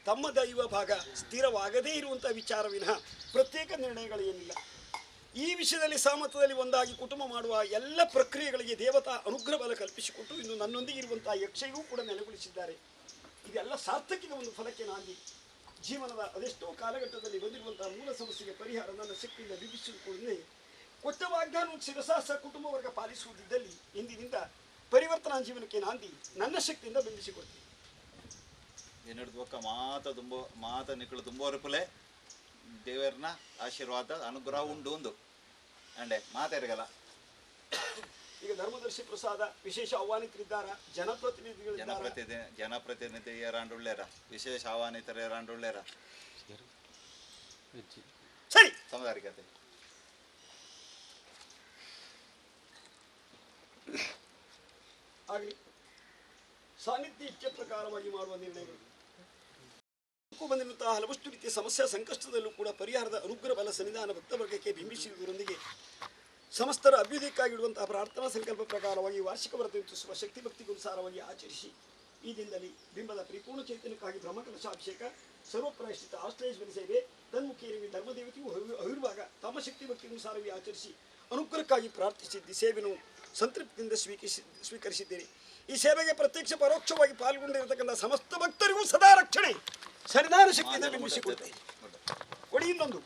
ತಮ್ಮ ದೈವ ಭಾಗ ಸ್ಥಿರವಾಗದೇ ಇರುವಂತಹ ವಿಚಾರ ವಿನಃ ಪ್ರತ್ಯೇಕ ನಿರ್ಣಯಗಳೇನಿಲ್ಲ. ಈ ವಿಷಯದಲ್ಲಿ ಸಹಮತದಲ್ಲಿ ಒಂದಾಗಿ ಕುಟುಂಬ ಮಾಡುವ ಎಲ್ಲ ಪ್ರಕ್ರಿಯೆಗಳಿಗೆ ದೇವತಾ ಅನುಗ್ರಹ ಬಲ ಕಲ್ಪಿಸಿಕೊಟ್ಟು ಇಂದು ನನ್ನೊಂದಿಗೆ ಇರುವಂತಹ ಯಕ್ಷೆಗೂ ಕೂಡ ನೆಲೆಗೊಳಿಸಿದ್ದಾರೆ. ಇದೆಲ್ಲ ಸಾರ್ಥಕಿಕ ಒಂದು ಫಲಕ್ಕೆ ನಾಗಿ ಜೀವನದ ಅದೆಷ್ಟೋ ಕಾಲಘಟ್ಟದಲ್ಲಿ ಬಂದಿರುವಂತಹ ಮೂಲ ಸಮಸ್ಯೆಗೆ ಪರಿಹಾರ ನನ್ನ ಶಕ್ತಿಯಿಂದ ಬಿಂಬಿಸಿಕೊಳ್ಳದೆ ಕೊಟ್ಟ ವಾಗ್ದಾನ ಶಿರಸಾಸ ಕುಟುಂಬ ವರ್ಗ ಪಾಲಿಸುವುದಿದ್ದಲ್ಲಿ ಇಂದಿನಿಂದ ಪರಿವರ್ತನಾ ಜೀವನಕ್ಕೆ ನಾಂದಿ ನನ್ನ ಶಕ್ತಿಯಿಂದ ಬಿಂಬಿಸಿಕೊಡ್ತೀನಿ. ಏನಿಡ್ದು ಒಕ್ಕ ಮಾತ ನಿಕ್ಕಳು ತುಂಬೋರ್ಪುಲೆ ದೇವರನ್ನ ಆಶೀರ್ವಾದ ಅನುಗ್ರಹ ಉಂಡು ಒಂದು ಅಂಡೆ ಮಾತಾಡಿಗಲ್ಲ. ಈಗ ಧರ್ಮದರ್ಶಿ ಪ್ರಸಾದ ವಿಶೇಷ ಆಹ್ವಾನಿತರಿದ್ದಾರ, ಜನಪ್ರತಿನಿಧಿ ಏರಾಂಡುಳ್ಳೇರ, ವಿಶೇಷ ಆಹ್ವಾನಿತರು ಏರಾಂಡುಳ್ಳೇರ. ಸರಿ ಸಮದಾರಿಕತೆ ಆಗಲಿ. ಸಾನ್ನಿಧ್ಯ ಇಚ್ಛೆ ಪ್ರಕಾರವಾಗಿ ಮಾಡುವ ನಿರ್ಣಯಗಳು ಬಂದಿರುವಂತಹ ಹಲವಷ್ಟು ರೀತಿಯ ಸಮಸ್ಯೆ ಸಂಕಷ್ಟದಲ್ಲೂ ಕೂಡ ಪರಿಹಾರದ ಅನುಗ್ರಹ ಬಲ ಸನ್ನಿಧಾನ ಭಕ್ತವರ್ಗಕ್ಕೆ ಬಿಂಬಿಸುವುದರೊಂದಿಗೆ ಸಮಸ್ತರ ಅಭ್ಯುದಯಕ್ಕಾಗಿಡುವಂತಹ ಪ್ರಾರ್ಥನಾ ಸಂಕಲ್ಪ ಪ್ರಕಾರವಾಗಿ ವಾರ್ಷಿಕ ವ್ರತ ಶಕ್ತಿ ಭಕ್ತಿಗನುಸಾರವಾಗಿ ಆಚರಿಸಿ ಈ ದಿನದಲ್ಲಿ ಬಿಂಬದ ಪರಿಪೂರ್ಣ ಚೈತನ್ಯಕ್ಕಾಗಿ ಬ್ರಹ್ಮಕಲಶಾಭಿಷೇಕ ಸರ್ವಪ್ರಾಯಶ್ಚಿತ ಆಶ್ರಯೇಶ್ವರಿ ಸೇವೆ ತನ್ಮುಖಿಯರಿಗೆ ಧರ್ಮದೇವತೆಯು ಅವಿರ್ಭಾಗ ತಮ್ಮ ಶಕ್ತಿ ಭಕ್ತಿಗನುಸಾರವಾಗಿ ಆಚರಿಸಿ ಅನುಗ್ರಹಕ್ಕಾಗಿ ಪ್ರಾರ್ಥಿಸಿದ್ದು ಸೇವೆಯನ್ನು ಸಂತೃಪ್ತಿಯಿಂದ ಸ್ವೀಕರಿಸಿದ್ದೇನೆ. ಈ ಸೇವೆಗೆ ಪ್ರತ್ಯಕ್ಷ ಪರೋಕ್ಷವಾಗಿ ಪಾಲ್ಗೊಂಡಿರತಕ್ಕಂಥ ಸಮಸ್ತ ಭಕ್ತರಿಗೂ ಸದಾ ರಕ್ಷಣೆ ಸರಿದಾನ ಶಕ್ತಿಯಿಂದ ಬಿಂಬಿಸಿಕೊಡ್ತೇನೆ. ಕೊಡಿ ಇನ್ನೊಂದು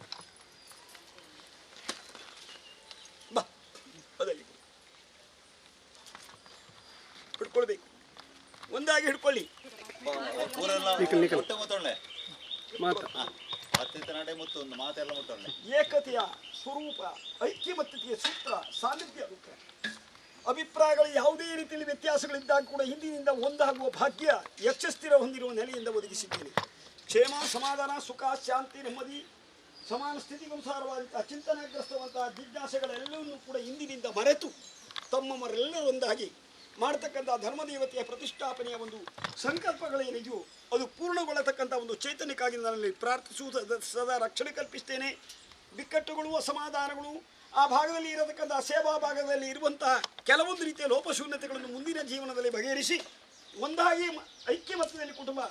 ಬಾ ಅದಲ್ಲಿ ಹಿಡ್ಕೊಳ್ಬೇಕು, ಒಂದಾಗಿ ಹಿಡ್ಕೊಳ್ಳಿ. ಏಕತೆಯ ಸ್ವರೂಪ, ಐಕ್ಯಮತ್ಯತೆಯ ಸೂತ್ರ, ಸಾನ್ನಿಧ್ಯ ಅಭಿಪ್ರಾಯಗಳು ಯಾವುದೇ ರೀತಿಯಲ್ಲಿ ವ್ಯತ್ಯಾಸಗಳಿದ್ದಾಗ ಕೂಡ ಹಿಂದಿನಿಂದ ಒಂದಾಗುವ ಭಾಗ್ಯ ಯಕ್ಷಸ್ಥಿರ ಹೊಂದಿರುವ ನೆಲೆಯಿಂದ ಒದಗಿಸಿದ್ದೇನೆ. ಕ್ಷೇಮ, ಸಮಾಧಾನ, ಸುಖ, ಶಾಂತಿ, ನೆಮ್ಮದಿ, ಸಮಾನ ಸ್ಥಿತಿಗನುಸಾರವಾದಂತಹ ಚಿಂತನಾಗ್ರಸ್ತವಂತಹ ಜಿಜ್ಞಾಸೆಗಳೆಲ್ಲವನ್ನೂ ಕೂಡ ಇಂದಿನಿಂದ ಮರೆತು ತಮ್ಮವರೆಲ್ಲರೂ ಒಂದಾಗಿ ಮಾಡತಕ್ಕಂಥ ಧರ್ಮದೇವತೆಯ ಪ್ರತಿಷ್ಠಾಪನೆಯ ಒಂದು ಸಂಕಲ್ಪಗಳೇನಿದೆಯೋ ಅದು ಪೂರ್ಣಗೊಳ್ಳತಕ್ಕಂಥ ಒಂದು ಚೈತನ್ಯಕ್ಕಾಗಿ ನನ್ನಲ್ಲಿ ಪ್ರಾರ್ಥಿಸುವುದು ಸದಾ ರಕ್ಷಣೆ ಕಲ್ಪಿಸ್ತೇನೆ. ಬಿಕ್ಕಟ್ಟುಗಳು, ಅಸಮಾಧಾನಗಳು, ಆ ಭಾಗದಲ್ಲಿ ಇರತಕ್ಕಂಥ ಸೇವಾ ಭಾಗದಲ್ಲಿ ಇರುವಂತಹ ಕೆಲವೊಂದು ರೀತಿಯ ಲೋಪಶೂನ್ಯತೆಗಳನ್ನು ಮುಂದಿನ ಜೀವನದಲ್ಲಿ ಬಗೆಹರಿಸಿ ಒಂದಾಗಿ ಐಕ್ಯಮತ್ಯದಲ್ಲಿ ಕುಟುಂಬ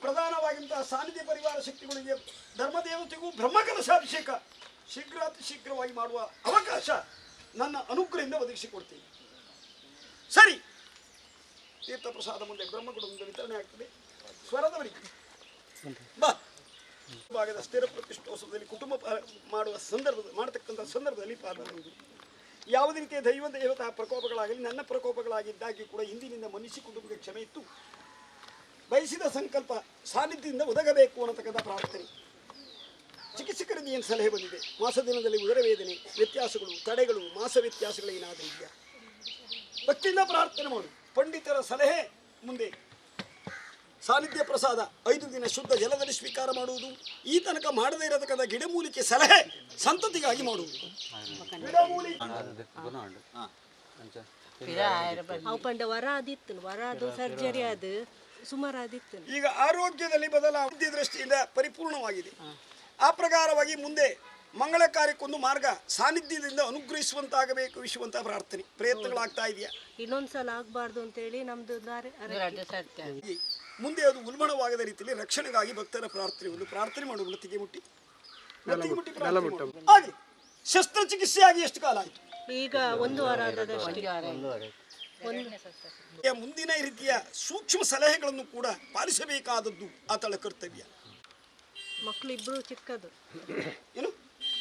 ಪ್ರಧಾನವಾಗಿಂತಹ ಸಾನ್ನಿಧ್ಯ ಪರಿವಾರ ಶಕ್ತಿಗಳಿಗೆ ಧರ್ಮದೇವತೆಗೂ ಬ್ರಹ್ಮಕಲಶಾಭಿಷೇಕ ಶೀಘ್ರಾತಿ ಶೀಘ್ರವಾಗಿ ಮಾಡುವ ಅವಕಾಶ ನನ್ನ ಅನುಗ್ರಹದಿಂದ ಒದಗಿಸಿಕೊಡ್ತೀನಿ. ಸರಿ, ತೀರ್ಥ ಪ್ರಸಾದ ಮುಂದೆ ಬ್ರಹ್ಮಗುಡದಿಂದ ವಿತರಣೆ ಆಗ್ತದೆ. ಸ್ವರದವರಿಗೆ ಬಾ ಭಾಗದ ಸ್ಥಿರ ಪ್ರತಿಷ್ಠೋತ್ಸವದಲ್ಲಿ ಕುಟುಂಬ ಮಾಡತಕ್ಕಂಥ ಸಂದರ್ಭದಲ್ಲಿ ಪಾಲ್ಗೊಳ್ಳುವುದು. ಯಾವುದೇ ರೀತಿಯ ದೇವತಾ ಪ್ರಕೋಪಗಳಾಗಲಿ ನನ್ನ ಪ್ರಕೋಪಗಳಾಗಿದ್ದಾಗಿ ಕೂಡ ಇಂದಿನಿಂದ ಮನುಷ್ಯ ಕುಟುಂಬಕ್ಕೆ ಕ್ಷಮೆ ಇತ್ತು ಬಯಸಿದ ಸಂಕಲ್ಪ ಸಾನ್ನಿಧ್ಯದಿಂದ ಒದಗಬೇಕು ಅನ್ನತಕ್ಕಂಥ ಪ್ರಾರ್ಥನೆ. ಚಿಕಿತ್ಸಕರಿಂದ ಏನು ಸಲಹೆ ಬಂದಿದೆ? ಮಾಸ ದಿನದಲ್ಲಿ ಉದರವೇದನೆ ವ್ಯತ್ಯಾಸಗಳು, ತಡೆಗಳು, ಮಾಸ ವ್ಯತ್ಯಾಸಗಳೇನಾದರೂ ಇದೆಯಾ? ಭಕ್ತಿಯಿಂದ ಪ್ರಾರ್ಥನೆ ಮಾಡು. ಪಂಡಿತರ ಸಲಹೆ ಮುಂದೆ ಸಾನ್ನಿಧ್ಯ ಪ್ರಸಾದ 5 ದಿನ ಶುದ್ಧ ಜಲದಲ್ಲಿ ಸ್ವೀಕಾರ ಮಾಡುವುದು, ಈ ತನಕ ಮಾಡದೇ ಇರತಕ್ಕಂಥ ಗಿಡಮೂಲಿಕೆ ಸಲಹೆ ಸಂತತಿಗಾಗಿ ಮಾಡುವುದು. ಈಗ ಆರೋಗ್ಯದಲ್ಲಿ ಬದಲಾವಣೆ ದೃಷ್ಟಿಯಿಂದ ಪರಿಪೂರ್ಣವಾಗಿದೆ. ಆ ಪ್ರಕಾರವಾಗಿ ಮುಂದೆ ಮಂಗಳ ಕಾರ್ಯಕ್ಕೊಂದು ಮಾರ್ಗ ಸಾನ್ನಿಧ್ಯದಿಂದ ಅನುಗ್ರಹಿಸುವಂತಾಗಬೇಕು ವಿಶ್ವಂತ ಪ್ರಾರ್ಥನೆ ಪ್ರಯತ್ನಗಳಾಗ್ತಾ ಇದೆಯಾ? ಇನ್ನೊಂದ್ಸಲ ಆಗ್ಬಾರ್ದು ಅಂತೇಳಿ ನಮ್ದು ಮುಂದೆ ಅದು ಉಲ್ಬಣವಾಗದ ರೀತಿಯಲ್ಲಿ ರಕ್ಷಣೆಗಾಗಿ ಭಕ್ತರ ಪ್ರಾರ್ಥನೆ ಒಂದು ಪ್ರಾರ್ಥನೆ ಮಾಡುವ ಲತ್ತಿಗೆ ಮುಟ್ಟಿ ಹಾಗೆ ಶಸ್ತ್ರಚಿಕಿತ್ಸೆಯಾಗಿ ಎಷ್ಟು ಕಾಲ ಆಯಿತು? ಈಗ 1 ವಾರ ಮುಂದಿನ ರೀತಿಯ ಸೂಕ್ಷ್ಮ ಸಲಹೆಗಳನ್ನು ಕೂಡ ಪಾಲಿಸಬೇಕಾದದ್ದು ಆತಳ ಕರ್ತವ್ಯ. ಮಕ್ಕಳಿಬ್ರು ಚಿಕ್ಕದು, ಏನು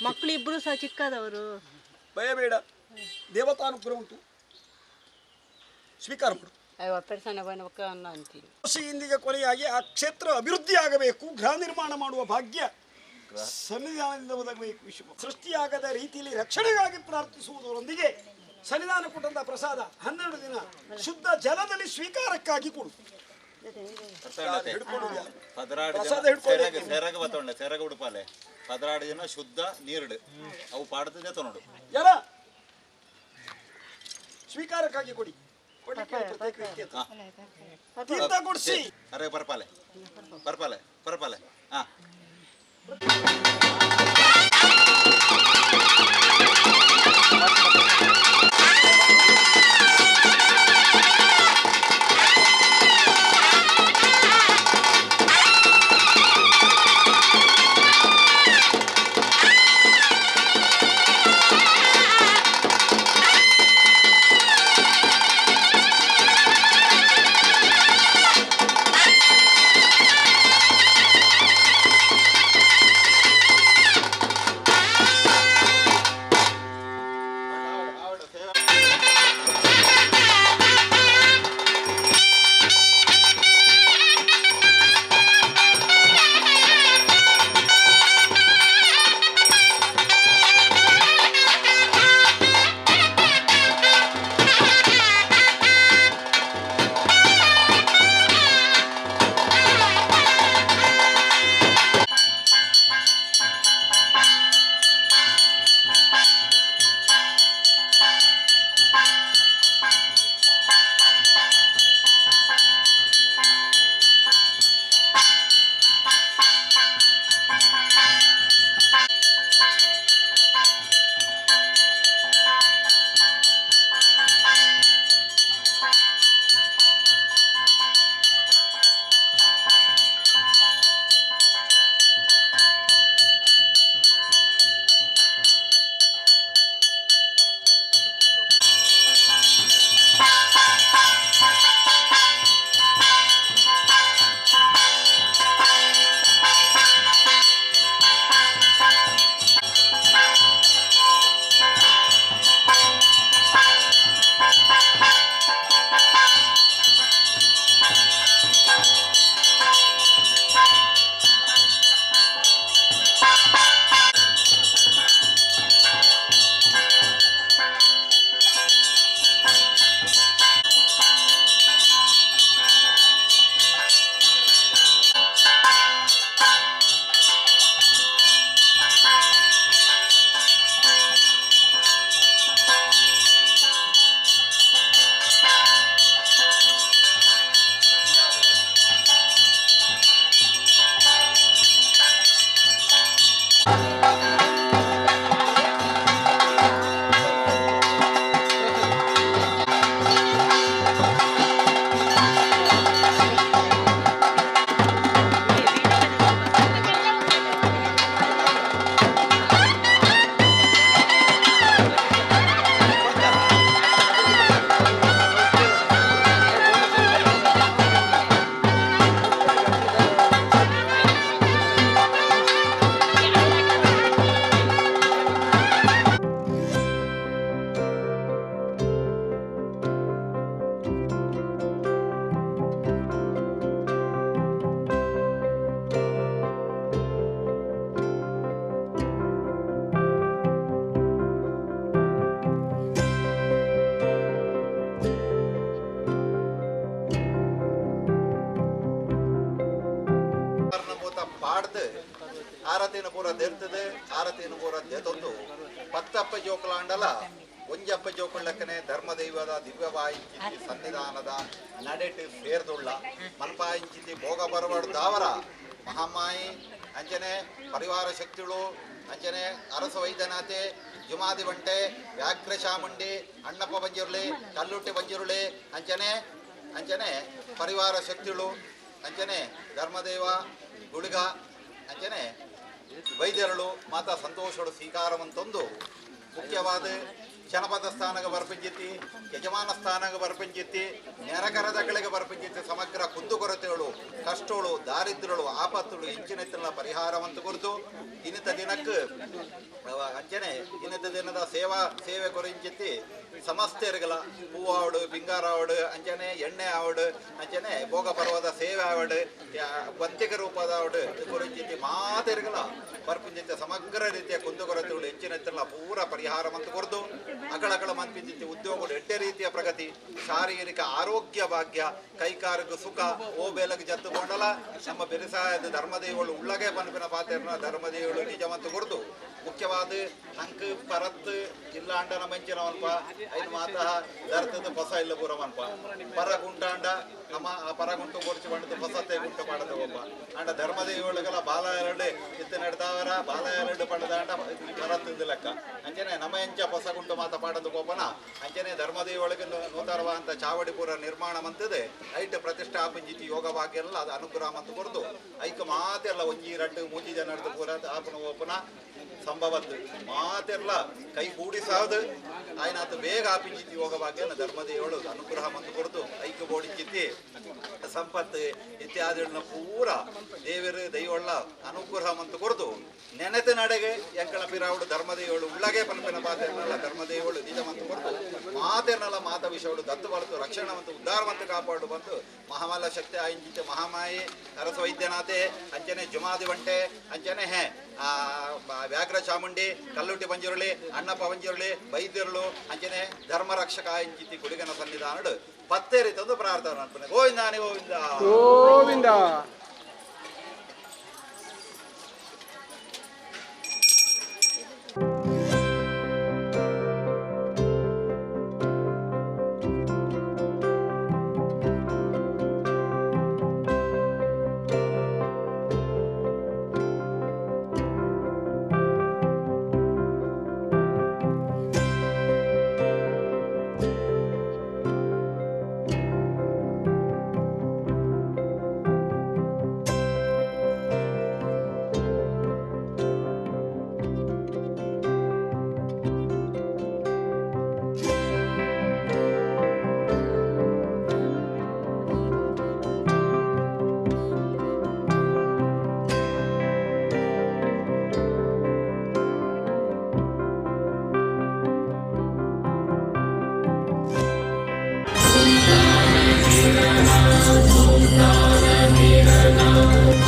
ಮಕ್ಕಳಿಬ್ರು ಸಹ ಚಿಕ್ಕದವರು. ಭಯಬೇಡ, ದೇವತಾನುಗ್ರಹ ಉಂಟು, ಸ್ವೀಕಾರ ಮಾಡು. ಇಂದಿಗೆ ಕೊನೆಯಾಗಿ ಆ ಕ್ಷೇತ್ರ ಅಭಿವೃದ್ಧಿ ಆಗಬೇಕು, ಗೃಹ ನಿರ್ಮಾಣ ಮಾಡುವ ಭಾಗ್ಯ ಸನ್ನಿಧಾನದಿಂದ ಒದಗಬೇಕು. ವಿಶ್ವ ಸೃಷ್ಟಿಯಾಗದ ರೀತಿಯಲ್ಲಿ ರಕ್ಷಣೆಗಾಗಿ ಪ್ರಾರ್ಥಿಸುವುದರೊಂದಿಗೆ ಸನ್ನಿಧಾನ ಕೊಟ್ಟಂತ ಪ್ರಸಾದ 12 ದಿನ ಶುದ್ಧ ಜಲದಲ್ಲಿ ಸ್ವೀಕಾರಕ್ಕಾಗಿ ಕೊಡು. ಸೆರಗ ಉಡುಪಾಲೆ 16 ಜನ ಶುದ್ಧ ನೀರುಡು ಅವು ಪಾಡದಿಂದ ತೊನಡು ಎಲ್ಲ ಸ್ವೀಕಾರಕ್ಕಾಗಿ ಕೊಡಿ. ತೀರ್ಥ ಕೊಡಿಸಿ ಅರೆ ಬರ್ಪಾಲೆ ಬರ್ಪಾಲೆ ಬರ್ಪಾಲೆ ಹಾ ಆರತಿನ ಪೂರ ದೆರ್ತದೆ ಆರತಿನ ಪೂರ ದೆತೊಂದು ಪತ್ತಪ್ಪ ಜೋಕುಲಾಂಡಲ ಒಂಜಪ್ಪ ಜೋಕುಳ್ಳಕ್ಕನೆ ಧರ್ಮದೈವದ ದಿವ್ಯವಾಯಿಂಚಿತಿ ಸನ್ನಿಧಾನದ ನಡೆಟ್ಟು ಸೇರ್ದುಳ್ಳ ಮಲ್ಪಾಯಿಂಚಿತಿ ಭೋಗ ಬರಬಾರ್ದು ದಾವರ ಮಹಾಮಾಯಿ ಅಂಚನೆ ಪರಿವಾರ ಶಕ್ತಿಗಳು ಅಂಚನೆ ಅರಸ ವೈದ್ಯನಾಥೆ ಜುಮಾದಿ ಬಂಟೆ ವ್ಯಾಘ್ರ ಚಾಮುಂಡಿ ಅಣ್ಣಪ್ಪ ಬಂಜಿರುಳಿ ಕಲ್ಲುಟ್ಟಿ ಬಂಜಿರುಳಿ ಅಂಚನೆ ಪರಿವಾರ ಶಕ್ತಿಗಳು ಅಂಚನೆ ಧರ್ಮದೇವ ಗುಳಿಗ ಅಂಚನೆ ವೈದ್ಯರುಳು ಮಾತಾ ಸಂತೋಷಗಳು ಸ್ವೀಕಾರವಂತೊಂದು ಮುಖ್ಯವಾದ ಜನಪದ ಸ್ಥಾನಕ್ಕೆ ಬರ್ಪಂಜಿತಿ ಯಜಮಾನ ಸ್ಥಾನಕ್ಕೆ ಬರ್ಪಂಜಿತಿ ನೆರಕರದಗಳಿಗೆ ಬರ್ಪಂಜಿತಿ ಸಮಗ್ರ ಕುಂದುಕೊರತೆಗಳು ಕಷ್ಟಗಳು ದಾರಿದ್ರ್ಯಗಳು ಆಪತ್ತುಗಳು ಇಂಚಿನೆತ್ತಿನ ಪರಿಹಾರವಂತ ಕುರಿತು ಇನ್ನಿತ ದಿನಕ್ಕೆ ಅಂಚನೆ ಇನ್ನಿತ ದಿನದ ಸೇವೆ ಕೊರಿಂಚಿತಿ ಸಮಸ್ತೆರ್ಗಲ ಹೂವಾವಡು ಬಿಂಗಾರಾವಡು ಅಂಚನೆ ಎಣ್ಣೆ ಆವಡು ಅಂಚನೆ ಭೋಗ ಪರ್ವದ ಸೇವೆ ಆವಡು ವಂತಿಕ ರೂಪದ ಆವಡು ಕೊರಿಂಚಿತಿ ಮಾತೆರ್ಗಲ ಬರ್ಪಂಜಿತಿ ಸಮಗ್ರ ರೀತಿಯ ಕುಂದುಕೊರತೆಗಳು ಹೆಚ್ಚಿನೆತ್ತಿನ ಪೂರ ಪರಿಹಾರವಂತ ಕುರಿತು ಅಕಳಕಳ ಮನ್ಪಿಂಚಿತಿ ಉದ್ಯೋಗಗಳು ಎಡ್ಡೆ ರೀತಿಯ ಪ್ರಗತಿ ಶಾರೀರಿಕ ಆರೋಗ್ಯ ಭಾಗ್ಯ ಕೈಕಾರಿಕ ಸುಖ ಓ ಬೇಲಗೆ ಜತ್ತು ಕೊಂಡಲ ನಮ್ಮ ಬೆರಿಸಾಯದ ಧರ್ಮದೇವಳು ಉಳ್ಳಗೆ ಪನ್ಪಿನ ಪಾತೆರ್ನ ಧರ್ಮದೇವಳು ನಿಜವಂತ ಕುರಿತು ಮುಖ್ಯವಾದ ನಂಕ್ ಪರತ್ ಇಲ್ಲ ಅಂಡನ ಮಂಚಿನ ಮನ್ಪ ಐದು ಮಾತಃ ದರ್ತದ ಹೊಸ ಇಲ್ಲ ಪೂರ ಮನ್ಪ ಪರ ಗುಂಟಾಂಡ ನಮ್ಮ ಆ ಪರಗುಂಟು ಕೊರ್ಚಿ ಬಂಡದು ಹೊಸತೆ ಗುಂಟು ಮಾಡದ ಒಬ್ಬ ಅಂಡ ಧರ್ಮದೇವಳಿಗೆಲ್ಲ ಬಾಲ ಎರಡು ಇತ್ತು ನಡೆದವರ ಬಾಲ ಎರಡು ಪಡೆದಾಂಡ ಪರತ್ತಿದ ಲೆಕ್ಕ ಅಂಚನೆ ನಮ್ಮ ಎಂಚ ಹೊಸ ಗುಂಟು ಮಾತ ಪಾಡದು ಕೋಪನ ಅಂಚನೆ ಧರ್ಮದೇವಳಿಗೆ ನೂತನವಾದಂಥ ಚಾವಡಿಪುರ ನಿರ್ಮಾಣ ಮಂತದೆ ಐಟ್ ಪ್ರತಿಷ್ಠಾಪಿಂಚಿತಿ ಯೋಗ ಭಾಗ್ಯ ಎಲ್ಲ ಅದು ಅನುಗ್ರಹ ಮಂತ ಕೊರದು ಐಕ ಮಾತೆಲ್ಲ ಒಂಜಿ ರಟ್ಟು ಮೂಜಿ ಜನರದ್ದು ಪೂರ ಆಪನ ಓಪನ ಸಂಭವತ್ತು ಮಾತೆಲ್ಲ ಕೈ ಕೂಡಿಸಾದು ಆಯ್ನಾತು ಬೇಗ ಆಪಿಂಚಿತಿ ಯೋಗ ಭಾಗ್ಯ ಧರ್ಮದೇವಳು ಅನುಗ್ರಹ ಮಂತ ಕೊರದು ಐಕ ಬೋಡಿಂಚಿತಿ ಸಂಪತ್ತು ಇತ್ಯಾದಿಗಳನ್ನ ಪೂರ ದೇವರು ದೈವಳ್ಳ ಅನುಗ್ರಹ ಮಂತ ಕೊರದು ನೆನೆತ ನಡೆಗೆ ಎಂಕಳ ಪಿರಾವಡು ಧರ್ಮದೇವಳು ಉಳ್ಳಗೆ ಪನ್ಪಿನ ಪಾತೆರ್ನಲ್ಲ ಧರ್ಮದೇವಳು ನಿಜ ಮಂತ ಕೊರದು ಮಾತೆರ್ನಲ್ಲ ಮಾತ ವಿಷಯಗಳು ದತ್ತು ಬರೆದು ರಕ್ಷಣೆ ಮತ್ತು ಉದ್ಧಾರವಂತ ಕಾಪಾಡು ಬಂತು ಮಹಾಮಲ್ಲ ಶಕ್ತಿ ಆಯಿಂಚಿತೆ ಮಹಾಮಾಯಿ ಅರಸ ವೈದ್ಯನಾಥೆ ಅಂಚನೆ ಜುಮಾದಿ ಬಂಟೆ ಅಂಚನೆ ವ್ಯಾಘ್ರ ಚಾಮುಂಡಿ ಕಲ್ಲುಟ್ಟಿ ಬಂಜಿರುಳಿ ಅಣ್ಣಪ್ಪ ಬಂಜಿರುಳಿ ವೈದ್ಯರುಳು ಅಂಚನೆ ಧರ್ಮ ರಕ್ಷಕ ಆಯಿಂಚಿತಿ ಗುಳಿಗನ ಸನ್ನಿಧಾನಡು ಪತ್ತೆ ರೀತಿಯೊಂದು ಪ್ರಾರ್ಥನೆ ಅನ್ಪನೆ ಗೋವಿಂದಾನಿ ಗೋವಿಂದ ಗೋವಿಂದ.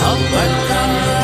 Ampara